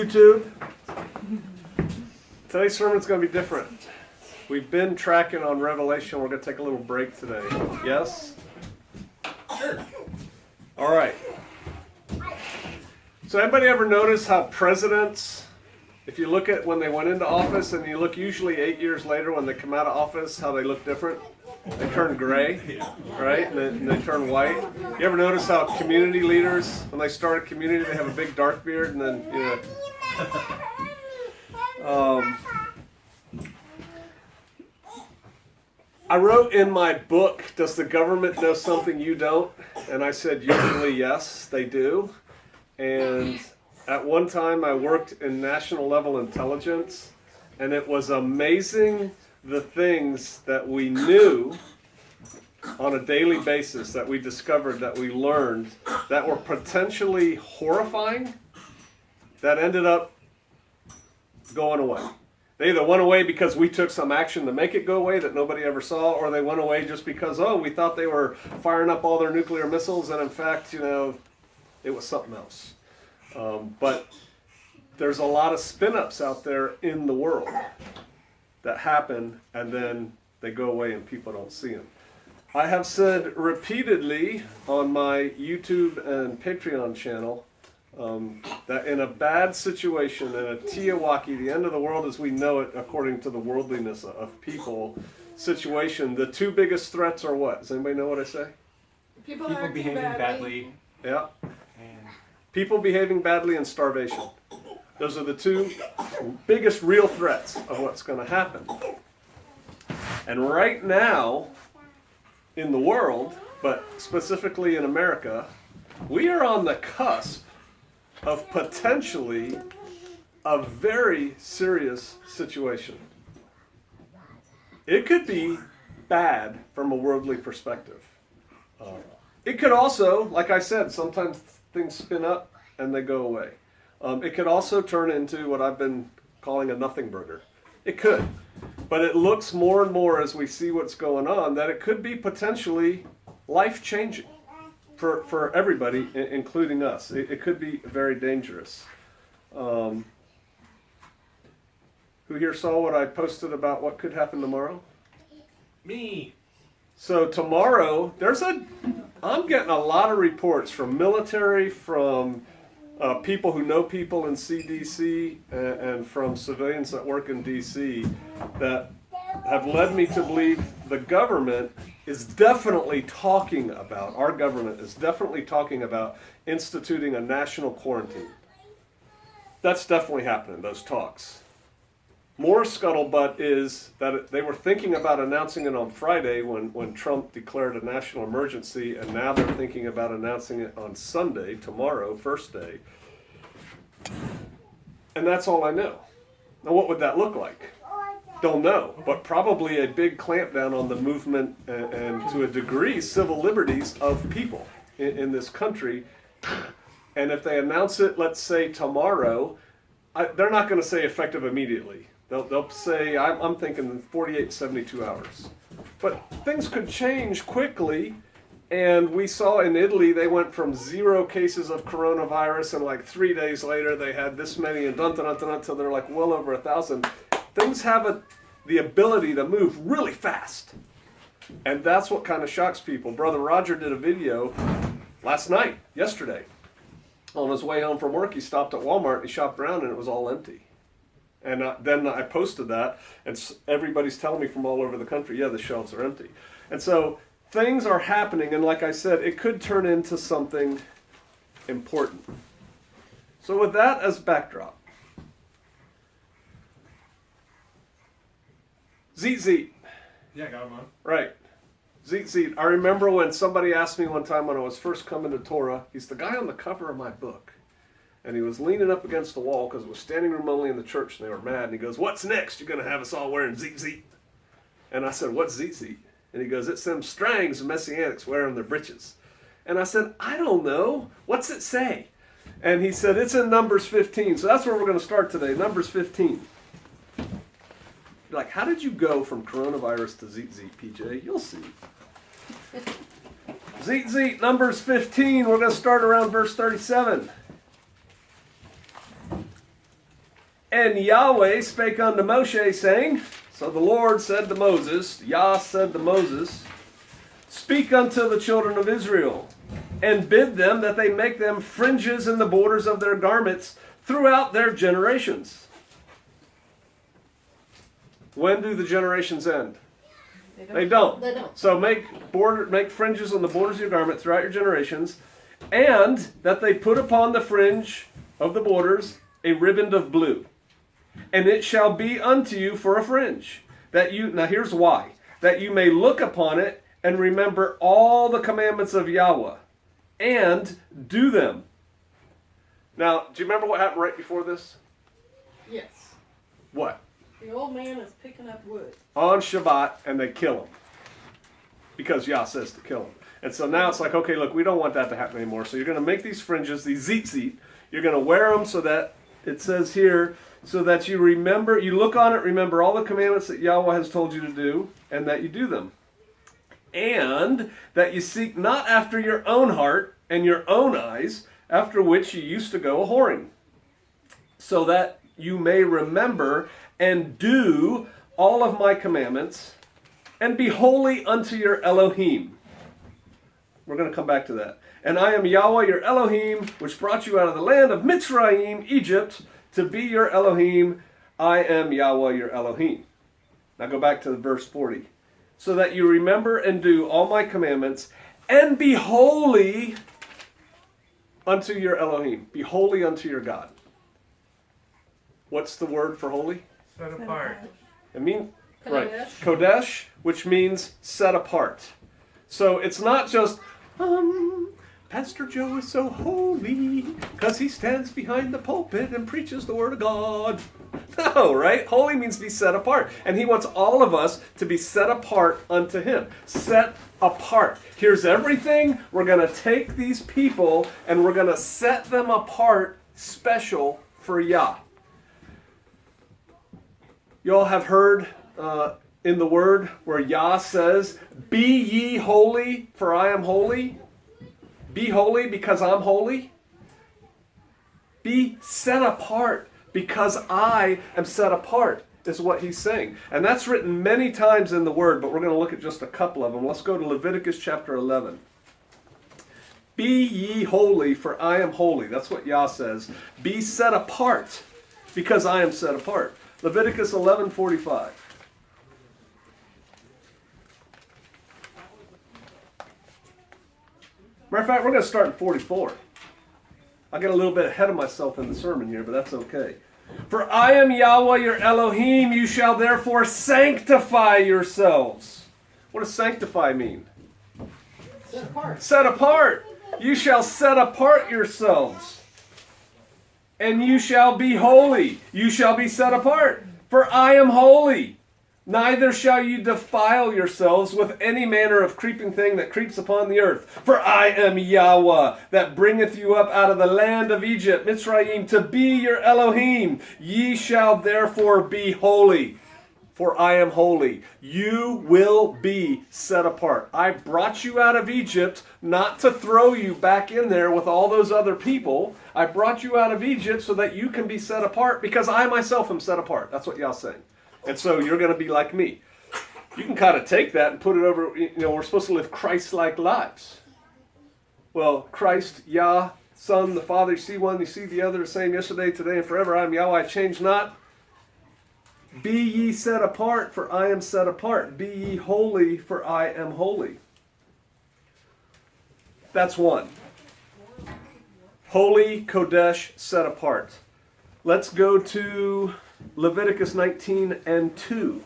YouTube. Today's sermon's going to be different. We've been tracking on Revelation. We're going to take a little break today. Yes? Sure. All right. So anybody ever notice how presidents, if you look at when they went into office and you look usually 8 years later when they come out of office, how they look different? They turn gray, right? And they turn white. You ever notice how community leaders, when they start a community, they have a big dark beard and then, you know. I wrote in my book, does the government know something you don't? And I said, usually yes, they do. And at one time I worked in national level intelligence, and it was amazing the things that we knew on a daily basis, that we discovered, that we learned, that were potentially horrifying, that ended up going away. They either went away because we took some action to make it go away that nobody ever saw, or they went away just because, oh, we thought they were firing up all their nuclear missiles, and in fact, you know, it was something else. But there's a lot of spin-ups out there in the world that happen, and then they go away and people don't see them. I have said repeatedly on my YouTube and Patreon channel that in a bad situation, in a Tiawaki, the end of the world as we know it according to the worldliness of people situation, the two biggest threats are what? Does anybody know what I say? People behaving badly. Yeah. People behaving badly and starvation. Those are the two biggest real threats of what's going to happen. And right now, in the world, but specifically in America, we are on the cusp of potentially a very serious situation. It could be bad from a worldly perspective. It could also, like I said, sometimes things spin up and they go away. It could also turn into what I've been calling a nothing burger. It could. But it looks more and more as we see what's going on that it could be potentially life-changing for everybody, including us. It could be very dangerous. Who here saw what I posted about what could happen tomorrow? Me. So tomorrow, I'm getting a lot of reports from military, from people who know people in CDC, and from civilians that work in DC that have led me to believe the government is definitely talking about, our government is definitely talking about instituting a national quarantine. That's definitely happening, those talks. More scuttlebutt is that they were thinking about announcing it on Friday when Trump declared a national emergency, and now they're thinking about announcing it on Sunday, tomorrow, first day. And that's all I know. Now what would that look like? Don't know, but probably a big clampdown on the movement and to a degree civil liberties of people in this country. And if they announce it, let's say tomorrow, they're not going to say effective immediately. They'll say, I'm thinking 48, 72 hours. But things could change quickly, and we saw in Italy they went from 0 cases of coronavirus, and like 3 days later they had this many, and until they're like well over 1,000. Things have the ability to move really fast. And that's what kind of shocks people. Brother Roger did a video yesterday. On his way home from work, he stopped at Walmart, he shopped around, and it was all empty. And then I posted that, and everybody's telling me from all over the country, yeah, the shelves are empty. And so things are happening, and like I said, it could turn into something important. So with that as backdrop, Zeet. Yeah, got him on. Right. Zeet. I remember when somebody asked me one time when I was first coming to Torah, he's the guy on the cover of my book. And he was leaning up against the wall because it was standing room only in the church, and they were mad. And he goes, "What's next? You're going to have us all wearing Zeet." And I said, "What's Zeet?" And he goes, "It's them strangs of Messianics wearing their breeches." And I said, "I don't know. What's it say?" And he said, "It's in Numbers 15. So that's where we're going to start today, Numbers 15. You're like, how did you go from coronavirus to Zeet, PJ? You'll see. Zeet, Numbers 15. We're going to start around verse 37. And Yahweh spake unto Moshe, saying, so the Lord said to Moses, Yah said to Moses, speak unto the children of Israel, and bid them that they make them fringes in the borders of their garments throughout their generations. When do the generations end? They don't. They don't. So make fringes on the borders of your garment throughout your generations, and that they put upon the fringe of the borders a riband of blue. And it shall be unto you for a fringe. Now here's why. That you may look upon it and remember all the commandments of Yahweh, and do them. Now, do you remember what happened right before this? Yes. What? The old man is picking up wood. On Shabbat, and they kill him. Because Yah says to kill him. And so now it's like, okay, look, we don't want that to happen anymore. So you're going to make these fringes, these tzitzit. You're going to wear them so that, it says here, so that you remember, you look on it, remember all the commandments that Yahweh has told you to do, and that you do them. And that you seek not after your own heart and your own eyes, after which you used to go a-whoring, so that you may remember and do all of my commandments, and be holy unto your Elohim. We're going to come back to that. And I am Yahweh your Elohim, which brought you out of the land of Mitzrayim, Egypt, to be your Elohim. I am Yahweh your Elohim. Now go back to verse 40. So that you remember and do all my commandments, and be holy unto your Elohim. Be holy unto your God. What's the word for holy? Set apart. It means, right, Kodesh. Kodesh, which means set apart. So it's not just, Pastor Joe is so holy because he stands behind the pulpit and preaches the word of God. No, right? Holy means be set apart. And he wants all of us to be set apart unto him. Set apart. Here's everything. We're going to take these people and we're going to set them apart special for Yah. You all have heard in the word where Yah says, be ye holy, for I am holy. Be holy because I'm holy. Be set apart because I am set apart, is what he's saying. And that's written many times in the word, but we're going to look at just a couple of them. Let's go to Leviticus chapter 11. Be ye holy, for I am holy. That's what Yah says. Be set apart because I am set apart. Leviticus 11:45. Matter of fact, we're going to start in 44. I get a little bit ahead of myself in the sermon here, but that's okay. For I am Yahweh your Elohim, you shall therefore sanctify yourselves. What does sanctify mean? Set apart. Set apart. You shall set apart yourselves. And you shall be holy. You shall be set apart. For I am holy. Neither shall you defile yourselves with any manner of creeping thing that creeps upon the earth. For I am Yahweh, that bringeth you up out of the land of Egypt, Mitzrayim, to be your Elohim. Ye shall therefore be holy, for I am holy. You will be set apart. I brought you out of Egypt not to throw you back in there with all those other people. I brought you out of Egypt so that you can be set apart, because I myself am set apart. That's what Yah's saying. And so you're going to be like me. You can kind of take that and put it over, we're supposed to live Christ-like lives. Well, Christ, Yah, Son, the Father, you see one, you see the other, the same yesterday, today, and forever. I am Yahweh, I change not. Be ye set apart, for I am set apart. Be ye holy, for I am holy. That's one. Holy, Kodesh, set apart. Let's go to Leviticus 19 and 2.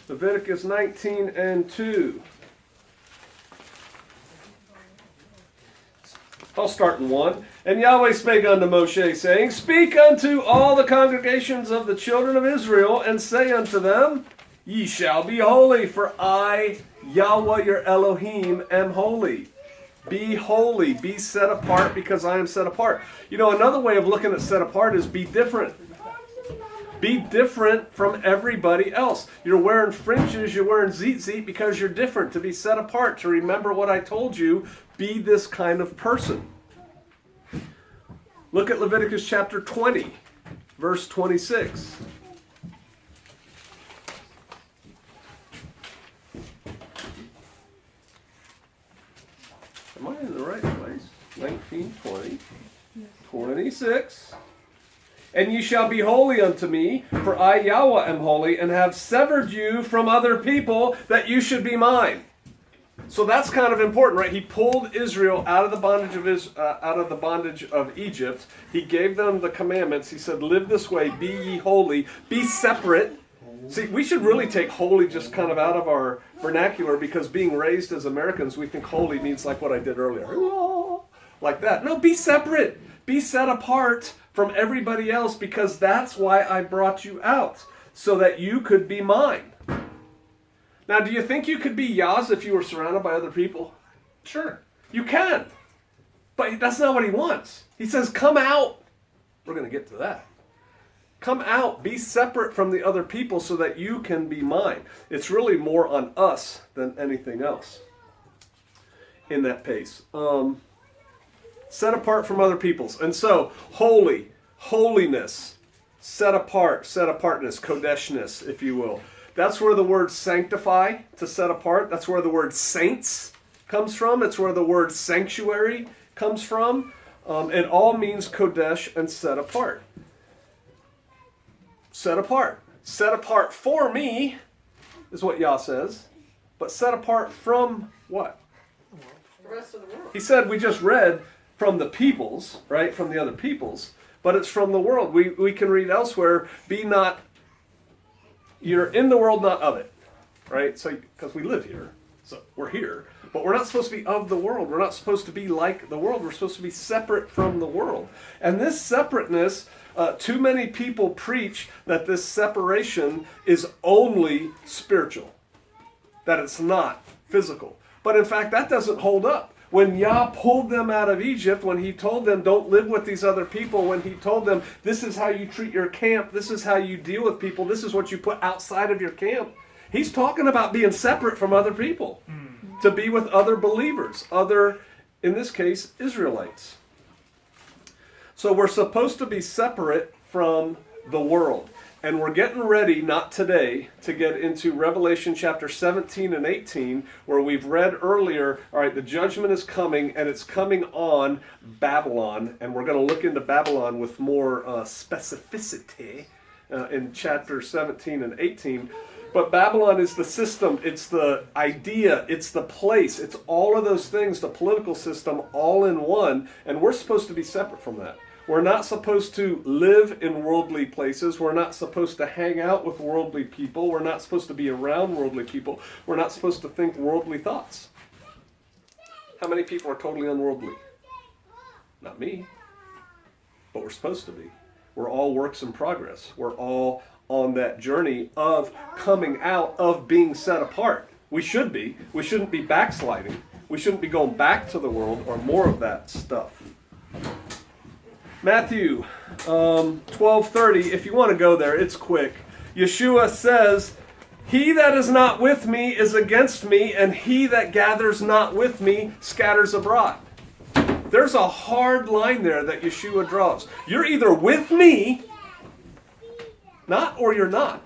Leviticus 19 and 2. I'll start in 1. And Yahweh spake unto Moshe, saying, speak unto all the congregations of the children of Israel, and say unto them, ye shall be holy, for I, Yahweh your Elohim, am holy. Be holy, be set apart, because I am set apart. Another way of looking at set apart is be different. Be different from everybody else. You're wearing fringes, you're wearing tzitzit because you're different. To be set apart, to remember what I told you, be this kind of person. Look at Leviticus chapter 20, verse 26. Am I in the right place? 19, 20, 26. And ye shall be holy unto me, for I Yahweh am holy, and have severed you from other people, that you should be mine. So that's kind of important, right? He pulled Israel out of the bondage of Egypt. He gave them the commandments. He said, "Live this way, be ye holy, be separate." See, we should really take holy just kind of out of our vernacular, because being raised as Americans, we think holy means like what I did earlier, like that. No, be separate, be set apart from everybody else, because that's why I brought you out, so that you could be mine. Now, do you think you could be Yah's if you were surrounded by other people? Sure. You can. But that's not what he wants. He says, come out. We're going to get to that. Come out. Be separate from the other people so that you can be mine. It's really more on us than anything else in that pace. Set apart from other peoples. And so, holy, holiness, set apart, set apartness, kodeshness, if you will. That's where the word sanctify, to set apart, that's where the word saints comes from. It's where the word sanctuary comes from. It all means kodesh and set apart. Set apart. Set apart for me is what Yah says. But set apart from what? The rest of the world. He said, we just read from the peoples, right? From the other peoples. But it's from the world. We can read elsewhere, be not... You're in the world, not of it, right? So, because we live here, so we're here. But we're not supposed to be of the world. We're not supposed to be like the world. We're supposed to be separate from the world. And this separateness, too many people preach that this separation is only spiritual, that it's not physical. But in fact, that doesn't hold up. When Yah pulled them out of Egypt, when he told them, don't live with these other people, when he told them, this is how you treat your camp, this is how you deal with people, this is what you put outside of your camp, he's talking about being separate from other people, to be with other believers, other, in this case, Israelites. So we're supposed to be separate from the world. And we're getting ready, not today, to get into Revelation chapter 17 and 18, where we've read earlier, all right, the judgment is coming, and it's coming on Babylon. And we're going to look into Babylon with more specificity in chapter 17 and 18. But Babylon is the system, it's the idea, it's the place, it's all of those things, the political system, all in one. And we're supposed to be separate from that. We're not supposed to live in worldly places. We're not supposed to hang out with worldly people. We're not supposed to be around worldly people. We're not supposed to think worldly thoughts. How many people are totally unworldly? Not me. But we're supposed to be. We're all works in progress. We're all on that journey of coming out, of being set apart. We should be. We shouldn't be backsliding. We shouldn't be going back to the world or more of that stuff. Matthew 12:30, if you want to go there, it's quick. Yeshua says, he that is not with me is against me, and he that gathers not with me scatters abroad. There's a hard line there that Yeshua draws. You're either with me, not or you're not.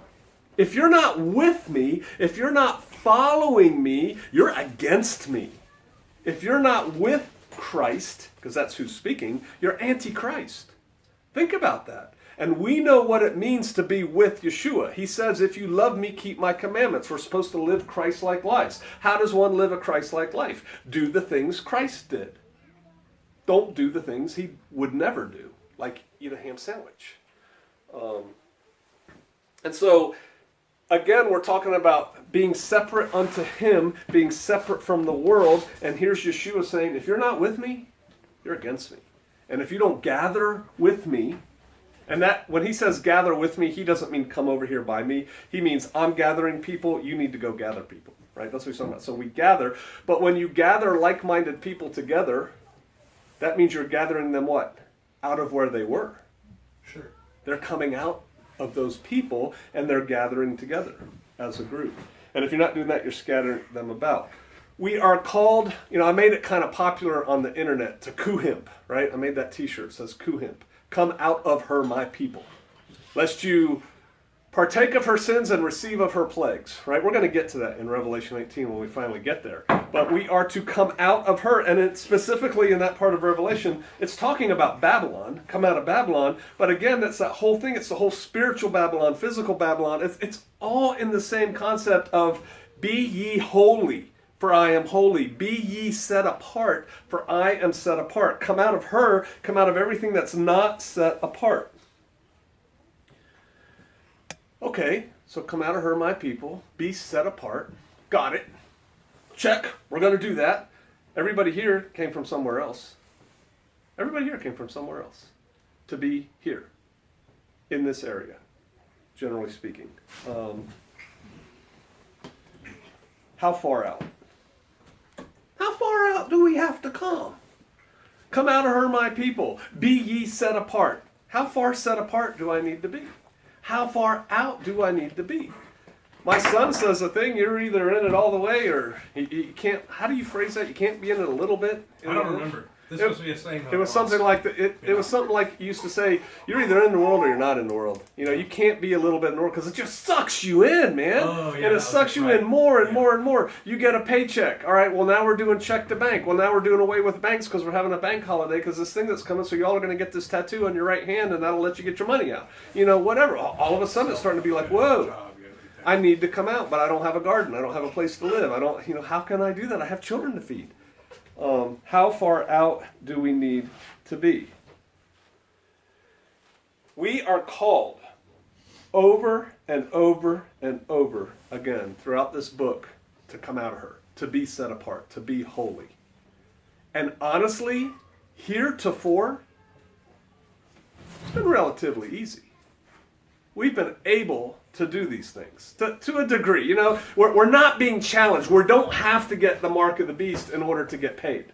If you're not with me, if you're not following me, you're against me. If you're not with Christ, because that's who's speaking, you're anti-Christ. Think about that. And we know what it means to be with Yeshua. He says, if you love me, keep my commandments. We're supposed to live Christ-like lives. How does one live a Christ-like life? Do the things Christ did. Don't do the things he would never do, like eat a ham sandwich. And so, again, we're talking about being separate unto him, being separate from the world. And here's Yeshua saying, if you're not with me, you're against me. And if you don't gather with me, and that when he says gather with me, he doesn't mean come over here by me. He means I'm gathering people, you need to go gather people. Right? That's what he's talking about. So we gather. But when you gather like-minded people together, that means you're gathering them what? Out of where they were. Sure. They're coming out of those people, and they're gathering together as a group. And if you're not doing that, you're scattering them about. We are called, I made it kind of popular on the internet to kuhimp, right? I made that t-shirt, it says kuhimp. Come out of her, my people. Lest you partake of her sins and receive of her plagues, right? We're going to get to that in Revelation 18 when we finally get there. But we are to come out of her, and it's specifically in that part of Revelation, it's talking about Babylon, come out of Babylon. But again, that's that whole thing. It's the whole spiritual Babylon, physical Babylon. It's all in the same concept of be ye holy, for I am holy. Be ye set apart, for I am set apart. Come out of her, come out of everything that's not set apart. Okay, so come out of her, my people. Be set apart. Got it. Check. We're going to do that. Everybody here came from somewhere else. Everybody here came from somewhere else to be here in this area, generally speaking. How far out? How far out do we have to come? Come out of her, my people. Be ye set apart. How far set apart do I need to be? How far out do I need to be? My son says a thing, you're either in it all the way or you can't, how do you phrase that? You can't be in it a little bit? I don't remember. This was supposed to be a saying. It was something like, it was something like you used to say, you're either in the world or you're not in the world. You can't be a little bit in the world because it just sucks you in, man. Oh, yeah, and it sucks you in more and more and more. You get a paycheck. All right, well, now we're doing check to bank. Well, now we're doing away with banks because we're having a bank holiday because this thing that's coming, so y'all are going to get this tattoo on your right hand and that'll let you get your money out. Whatever. All of a sudden it's starting to be like, whoa, I need to come out, but I don't have a garden. I don't have a place to live. I don't, how can I do that? I have children to feed. How far out do we need to be? We are called over and over and over again throughout this book to come out of her, to be set apart, to be holy. And honestly, heretofore, it's been relatively easy. We've been able to do these things to a degree. We're not being challenged. We don't have to get the mark of the beast in order to get paid.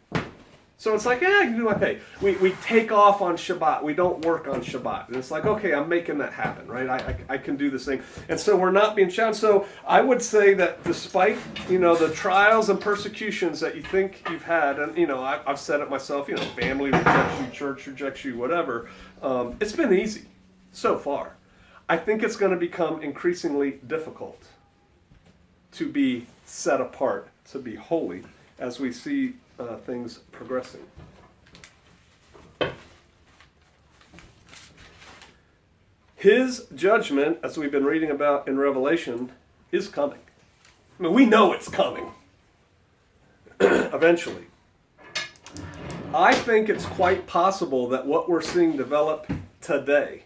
So it's like, I can do my pay. We take off on Shabbat. We don't work on Shabbat. And it's like, okay, I'm making that happen, right? I can do this thing. And so we're not being challenged. So I would say that despite, the trials and persecutions that you think you've had, and, I've said it myself, family rejects you, church rejects you, whatever. It's been easy so far. I think it's going to become increasingly difficult to be set apart, to be holy, as we see things progressing. His judgment, as we've been reading about in Revelation, is coming. I mean, we know it's coming. Eventually. I think it's quite possible that what we're seeing develop today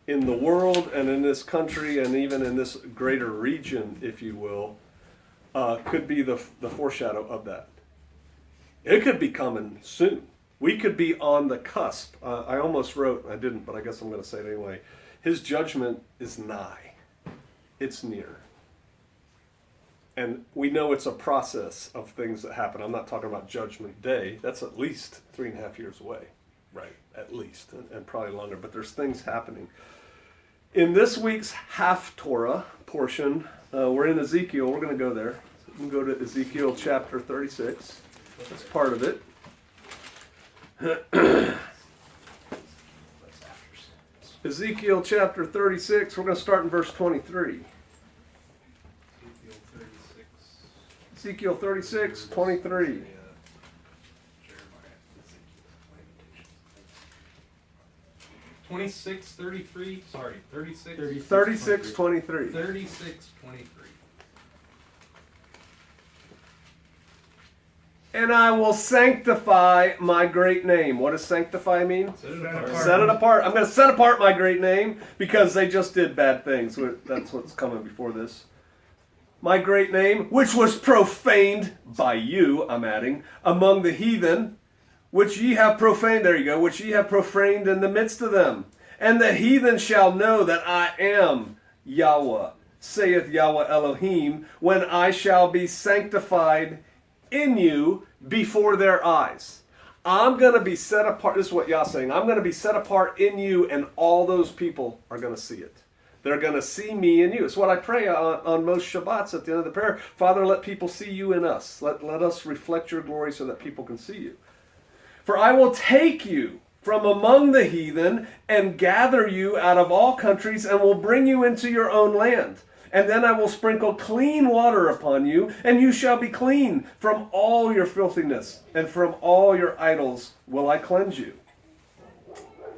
in the world and in this country and even in this greater region, if you will, could be the foreshadow of that. It could be coming soon. We could be on the cusp. I almost wrote, I didn't, but I guess I'm going to say it anyway. His judgment is nigh. It's near. And we know it's a process of things that happen. I'm not talking about Judgment Day. That's at least 3.5 years away. Right. At least, and probably longer. But there's things happening. In this week's Haftorah portion, we're in Ezekiel. We're going to go there. So we can go to Ezekiel chapter 36. That's part of it. Ezekiel chapter 36, we're going to start in verse 23. Ezekiel 36, 23. 26:33. Sorry, 36. 36, 23. 36:23. And I will sanctify my great name. What does sanctify mean? Set it apart. Set it apart. I'm going to set apart my great name because they just did bad things. That's what's coming before this. My great name, which was profaned by you, I'm adding, among the heathen, which ye have profaned, there you go, which ye have profaned in the midst of them. And the heathen shall know that I am Yahweh, saith Yahweh Elohim, when I shall be sanctified in you before their eyes. I'm going to be set apart. This is what Yah's saying. I'm going to be set apart in you, and all those people are going to see it. They're going to see me in you. It's what I pray on most Shabbats at the end of the prayer. Father, let people see you in us. Let us reflect your glory so that people can see you. For I will take you from among the heathen and gather you out of all countries and will bring you into your own land. And then I will sprinkle clean water upon you, and you shall be clean from all your filthiness, and from all your idols will I cleanse you.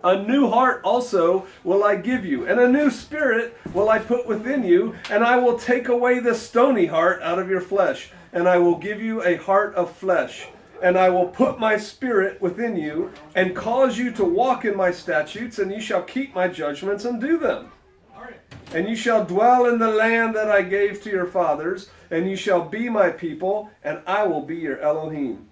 A new heart also will I give you, and a new spirit will I put within you, and I will take away the stony heart out of your flesh, and I will give you a heart of flesh. And I will put my spirit within you, and cause you to walk in my statutes, and you shall keep my judgments and do them. And you shall dwell in the land that I gave to your fathers, and you shall be my people, and I will be your Elohim.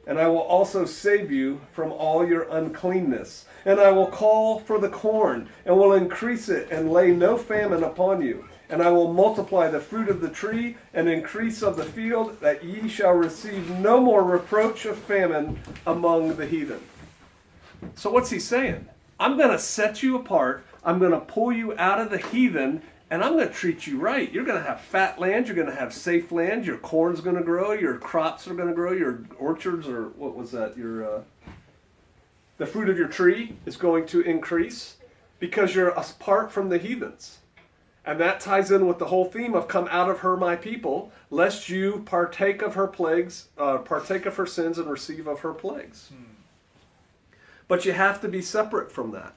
And I will also save you from all your uncleanness. And I will call for the corn, and will increase it, and lay no famine upon you. And I will multiply the fruit of the tree, and increase of the field, that ye shall receive no more reproach of famine among the heathen. So what's he saying? I'm going to set you apart. I'm going to pull you out of the heathen, and I'm going to treat you right. You're going to have fat land. You're going to have safe land. Your corn's going to grow. Your crops are going to grow. Your orchards, or what was that? The fruit of your tree is going to increase because you're apart from the heathens. And that ties in with the whole theme of come out of her, my people, lest you partake of her plagues, partake of her sins and receive of her plagues. But you have to be separate from that.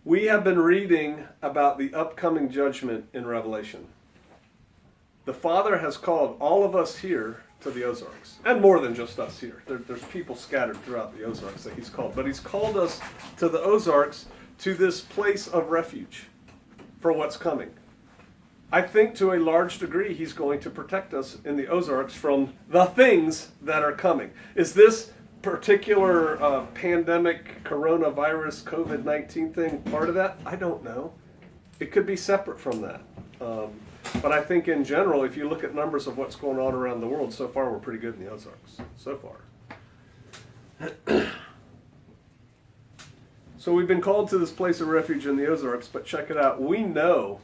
We have been reading about the upcoming judgment in Revelation. The Father has called all of us here to the Ozarks, and more than just us here. There's people scattered throughout the Ozarks that he's called, but he's called us to the Ozarks, to this place of refuge for what's coming. I think to a large degree he's going to protect us in the Ozarks from the things that are coming. Is this particular pandemic, coronavirus, COVID-19 thing part of that? I don't know. It could be separate from that. But I think in general, if you look at numbers of what's going on around the world, so far we're pretty good in the Ozarks. So far. So we've been called to this place of refuge in the Ozarks, but check it out. We know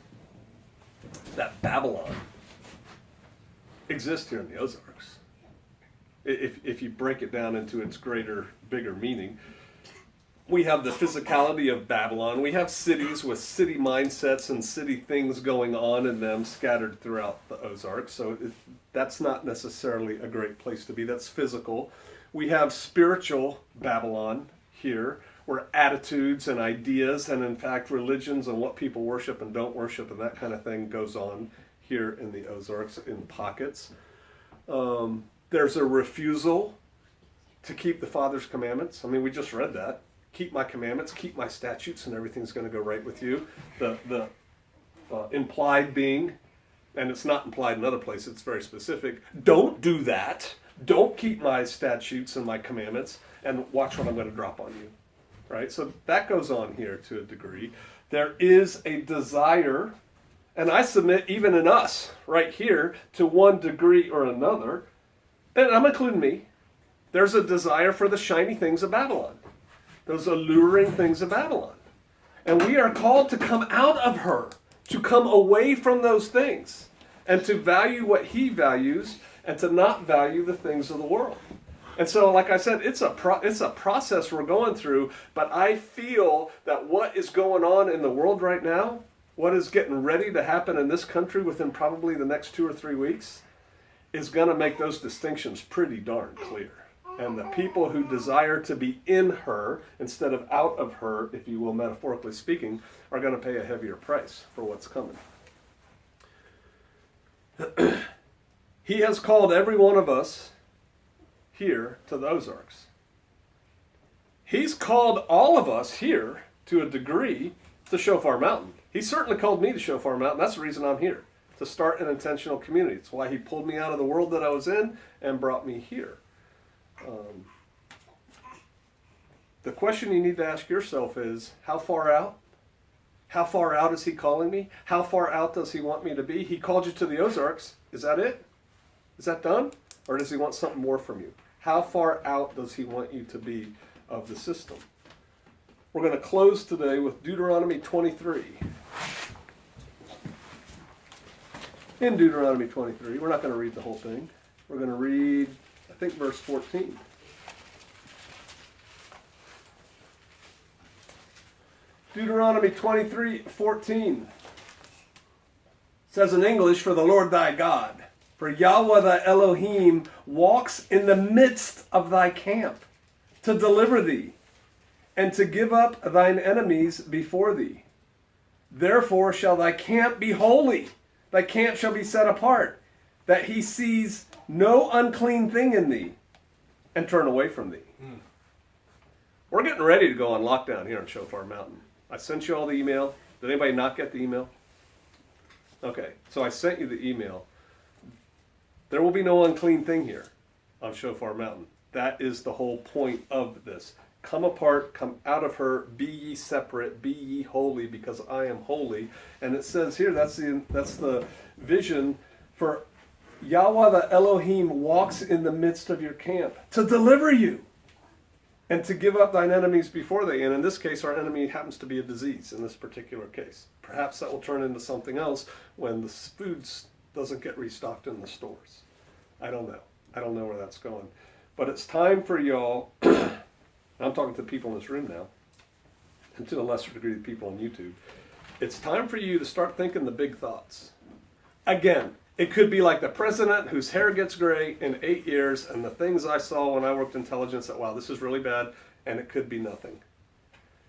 that Babylon exists here in the Ozarks. If you break it down into its greater, bigger meaning, we have the physicality of Babylon. We have cities with city mindsets and city things going on in them scattered throughout the Ozarks. So that's not necessarily a great place to be. That's physical. We have spiritual Babylon here, where attitudes and ideas and in fact religions and what people worship and don't worship and that kind of thing goes on here in the Ozarks in pockets. There's a refusal to keep the Father's commandments. I mean, we just read that. Keep my commandments, keep my statutes, and everything's going to go right with you. The implied being, and it's not implied in other places, it's very specific. Don't do that. Don't keep my statutes and my commandments, and watch what I'm going to drop on you. Right? So that goes on here to a degree. There is a desire, and I submit even in us, right here, to one degree or another, and I'm including me, there's a desire for the shiny things of Babylon. Those alluring things of Babylon. And we are called to come out of her, to come away from those things, and to value what he values, and to not value the things of the world. And so, like I said, it's a process we're going through, but I feel that what is going on in the world right now, what is getting ready to happen in this country within probably the next 2 or 3 weeks, is going to make those distinctions pretty darn clear. And the people who desire to be in her instead of out of her, if you will, metaphorically speaking, are going to pay a heavier price for what's coming. He has called every one of us here to the Ozarks. He's called all of us here to a degree to Shofar Mountain. He certainly called me to Shofar Mountain. That's the reason I'm here, to start an intentional community. It's why he pulled me out of the world that I was in and brought me here. The question you need to ask yourself is, how far out? How far out is he calling me? How far out does he want me to be? He called you to the Ozarks. Is that it? Is that done? Or does he want something more from you? How far out does he want you to be of the system? We're going to close today with Deuteronomy 23. In Deuteronomy 23, we're not going to read the whole thing. We're going to read, I think, verse 14. Deuteronomy 23:14 says in English, "For the Lord thy God, for Yahweh thy Elohim walks in the midst of thy camp to deliver thee and to give up thine enemies before thee. Therefore shall thy camp be holy, thy camp shall be set apart, that he sees no unclean thing in thee and turn away from thee." We're getting ready to go on lockdown here on Shofar Mountain. I sent you all the email. Did anybody not get the email? Okay, so I sent you the email. There will be no unclean thing here on Shofar Mountain. That is the whole point of this. Come apart, come out of her, be ye separate, be ye holy, because I am holy. And it says here, that's the vision for Yahweh the Elohim walks in the midst of your camp to deliver you and to give up thine enemies before thee. And in this case, our enemy happens to be a disease in this particular case. Perhaps that will turn into something else when the food doesn't get restocked in the stores. I don't know. I don't know where that's going. But it's time for y'all, I'm talking to the people in this room now, and to a lesser degree the people on YouTube. It's time for you to start thinking the big thoughts. Again, it could be like the president whose hair gets gray in 8 years, and the things I saw when I worked intelligence that, wow, this is really bad, and it could be nothing.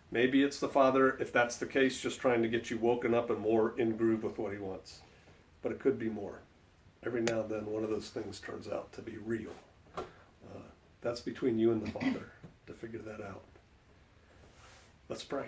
Maybe it's the father, if that's the case, just trying to get you woken up and more in groove with what he wants. But it could be more. Every now and then one of those things turns out to be real. That's between you and the Father to figure that out. Let's pray.